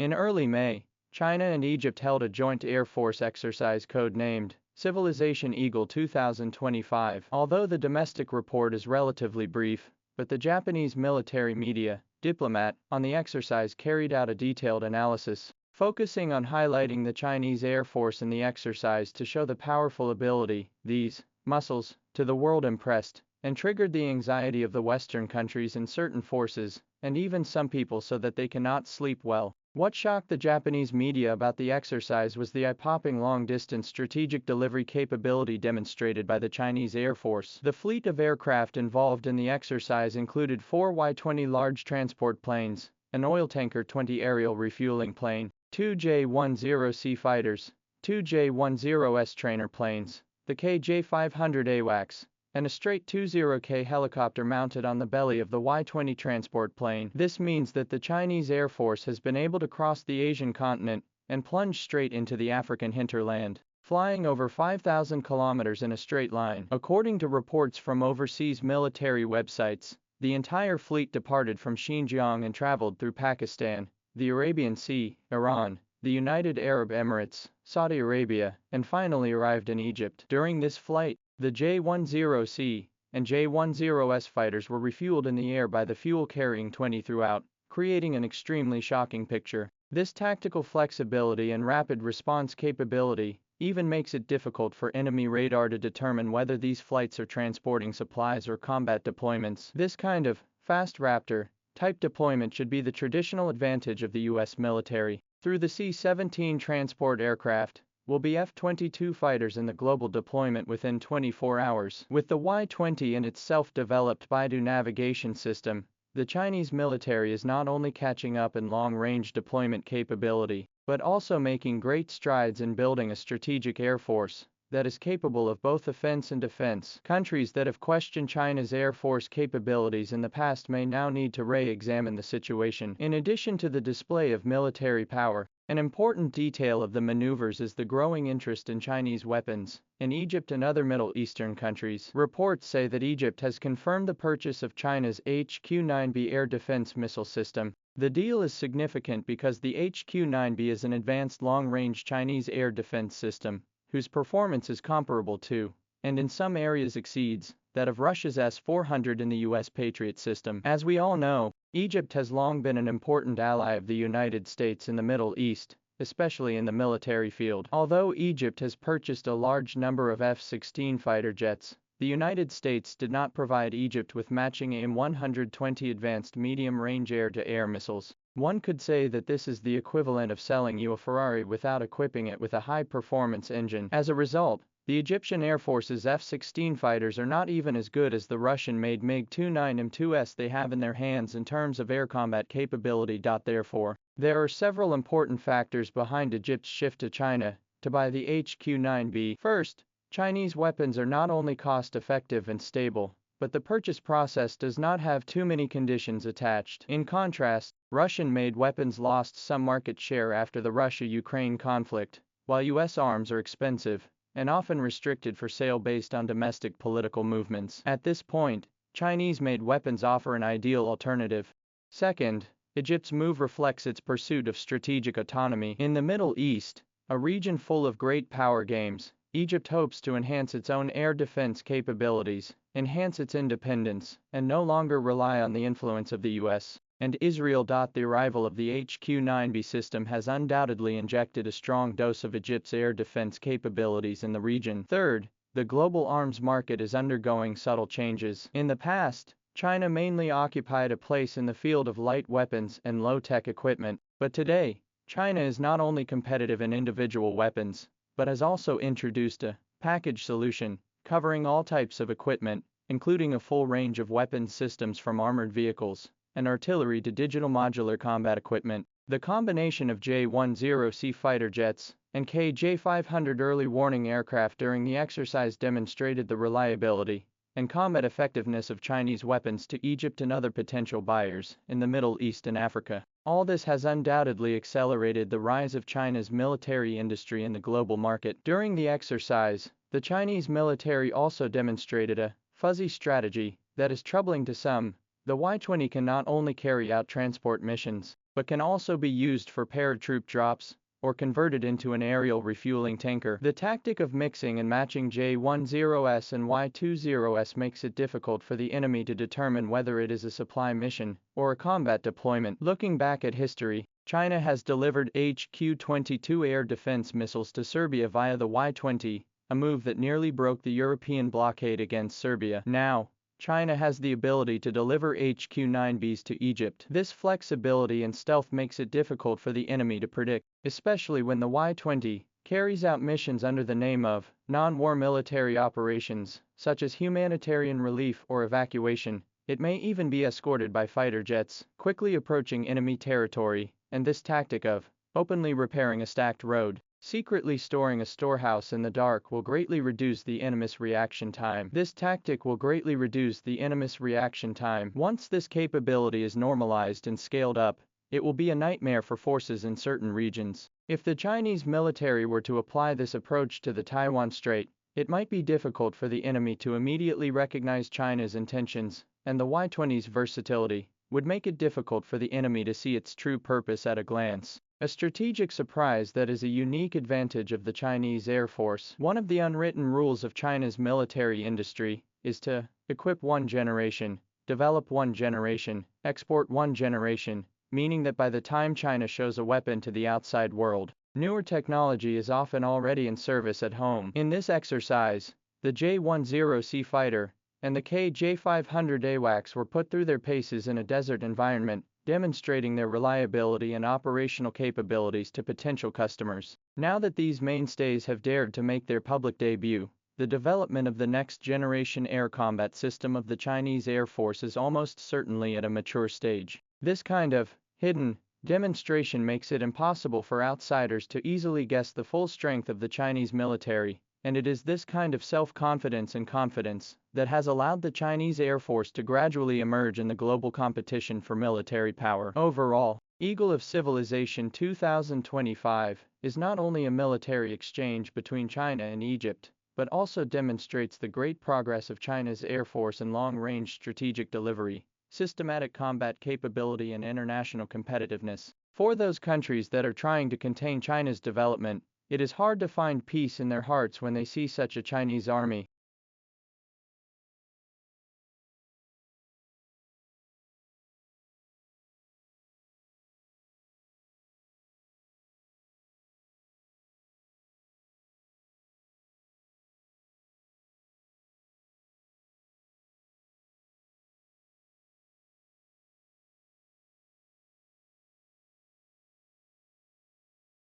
In early May, China and Egypt held a joint Air Force exercise code-named Civilization Eagle 2025. Although the domestic report is relatively brief, but the Japanese military media, Diplomat, on the exercise carried out a detailed analysis, focusing on highlighting the Chinese Air Force in the exercise to show the powerful ability, these muscles, to the world impressed, and triggered the anxiety of the Western countries and certain forces, and even some people so that they cannot sleep well. What shocked the Japanese media about the exercise was the eye-popping long-distance strategic delivery capability demonstrated by the Chinese Air Force. The fleet of aircraft involved in the exercise included 4 Y-20 large transport planes, an oil tanker 20 aerial refueling plane, 2 J-10C fighters, 2 J-10S trainer planes, the KJ-500 AWACS, and a straight 20K helicopter mounted on the belly of the Y-20 transport plane. This means that the Chinese Air Force has been able to cross the Asian continent and plunge straight into the African hinterland, flying over 5,000 kilometers in a straight line. According to reports from overseas military websites, the entire fleet departed from Xinjiang and traveled through Pakistan, the Arabian Sea, Iran, the United Arab Emirates, Saudi Arabia, and finally arrived in Egypt. During this flight, the J-10C and J-10S fighters were refueled in the air by the fuel-carrying 20 throughout, creating an extremely shocking picture. This tactical flexibility and rapid response capability even makes it difficult for enemy radar to determine whether these flights are transporting supplies or combat deployments. This kind of fast Raptor type deployment should be the traditional advantage of the U.S. military. Through the C-17 transport aircraft, will be F-22 fighters in the global deployment within 24 hours. With the Y-20 and its self-developed Baidu navigation system, the Chinese military is not only catching up in long-range deployment capability, but also making great strides in building a strategic air force that is capable of both offense and defense. Countries that have questioned China's Air Force capabilities in the past may now need to re-examine the situation. In addition to the display of military power, an important detail of the maneuvers is the growing interest in Chinese weapons. In Egypt and other Middle Eastern countries, reports say that Egypt has confirmed the purchase of China's HQ-9B air defense missile system. The deal is significant because the HQ-9B is an advanced long-range Chinese air defense system, whose performance is comparable to, and in some areas exceeds, that of Russia's S-400 in the U.S. Patriot system. As we all know, Egypt has long been an important ally of the United States in the Middle East, especially in the military field. Although Egypt has purchased a large number of F-16 fighter jets, the United States did not provide Egypt with matching AIM-120 advanced medium-range air-to-air missiles. One could say that this is the equivalent of selling you a Ferrari without equipping it with a high-performance engine. As a result, the Egyptian Air Force's F-16 fighters are not even as good as the Russian-made MiG-29M2s they have in their hands in terms of air combat capability. Therefore, there are several important factors behind Egypt's shift to China to buy the HQ-9B. First, Chinese weapons are not only cost-effective and stable, but the purchase process does not have too many conditions attached. In contrast, Russian-made weapons lost some market share after the Russia-Ukraine conflict, while U.S. arms are expensive and often restricted for sale based on domestic political movements. At this point, Chinese-made weapons offer an ideal alternative. Second, Egypt's move reflects its pursuit of strategic autonomy. In the Middle East, a region full of great power games, Egypt hopes to enhance its own air defense capabilities, enhance its independence, and no longer rely on the influence of the U.S. and Israel. The arrival of the HQ-9B system has undoubtedly injected a strong dose of Egypt's air defense capabilities in the region. Third, the global arms market is undergoing subtle changes. In the past, China mainly occupied a place in the field of light weapons and low-tech equipment, but today, China is not only competitive in individual weapons, but has also introduced a package solution covering all types of equipment, including a full range of weapons systems from armored vehicles and artillery to digital modular combat equipment. The combination of J-10C fighter jets and KJ-500 early warning aircraft during the exercise demonstrated the reliability and combat effectiveness of Chinese weapons to Egypt and other potential buyers in the Middle East and Africa. All this has undoubtedly accelerated the rise of China's military industry in the global market. During the exercise, the Chinese military also demonstrated a fuzzy strategy that is troubling to some, The Y-20 can not only carry out transport missions, but can also be used for paratroop drops, or converted into an aerial refueling tanker. The tactic of mixing and matching J-10S and Y-20S makes it difficult for the enemy to determine whether it is a supply mission or a combat deployment. Looking back at history, China has delivered HQ-22 air defense missiles to Serbia via the Y-20, a move that nearly broke the European blockade against Serbia. Now, China has the ability to deliver HQ-9Bs to Egypt. This flexibility and stealth makes it difficult for the enemy to predict, especially when the Y-20 carries out missions under the name of non-war military operations, such as humanitarian relief or evacuation. It may even be escorted by fighter jets, quickly approaching enemy territory, and this tactic of openly repairing a stacked road, secretly storing a storehouse in the dark will greatly reduce the enemy's reaction time. This tactic will greatly reduce the enemy's reaction time. Once this capability is normalized and scaled up, it will be a nightmare for forces in certain regions. If the Chinese military were to apply this approach to the Taiwan Strait, it might be difficult for the enemy to immediately recognize China's intentions, and the Y-20's versatility would make it difficult for the enemy to see its true purpose at a glance. A strategic surprise that is a unique advantage of the Chinese Air Force. One of the unwritten rules of China's military industry is to equip one generation, develop one generation, export one generation, meaning that by the time China shows a weapon to the outside world, newer technology is often already in service at home. In this exercise, the J-10C fighter and the KJ-500 AWACS were put through their paces in a desert environment, demonstrating their reliability and operational capabilities to potential customers. Now that these mainstays have dared to make their public debut, the development of the next-generation air combat system of the Chinese Air Force is almost certainly at a mature stage. This kind of hidden demonstration makes it impossible for outsiders to easily guess the full strength of the Chinese military, and it is this kind of self-confidence and confidence that has allowed the Chinese Air Force to gradually emerge in the global competition for military power. Overall, Eagle of Civilization 2025 is not only a military exchange between China and Egypt, but also demonstrates the great progress of China's Air Force in long-range strategic delivery, systematic combat capability and international competitiveness. For those countries that are trying to contain China's development, it is hard to find peace in their hearts when they see such a Chinese army.